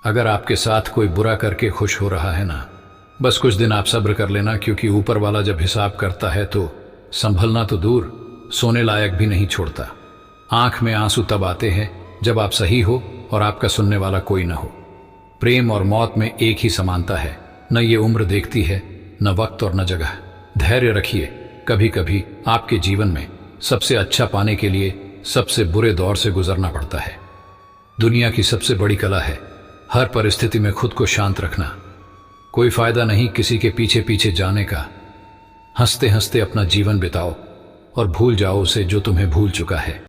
अगर आपके साथ कोई बुरा करके खुश हो रहा है ना, बस कुछ दिन आप सब्र कर लेना, क्योंकि ऊपर वाला जब हिसाब करता है तो संभलना तो दूर, सोने लायक भी नहीं छोड़ता। आंख में आंसू तब आते हैं जब आप सही हो और आपका सुनने वाला कोई ना हो। प्रेम और मौत में एक ही समानता है, न ये उम्र देखती है, न वक्त और न जगह। धैर्य रखिए, कभी कभी आपके जीवन में सबसे अच्छा पाने के लिए सबसे बुरे दौर से गुजरना पड़ता है। दुनिया की सबसे बड़ी कला है हर परिस्थिति में खुद को शांत रखना। कोई फायदा नहीं किसी के पीछे पीछे जाने का। हंसते हंसते अपना जीवन बिताओ और भूल जाओ उसे जो तुम्हें भूल चुका है।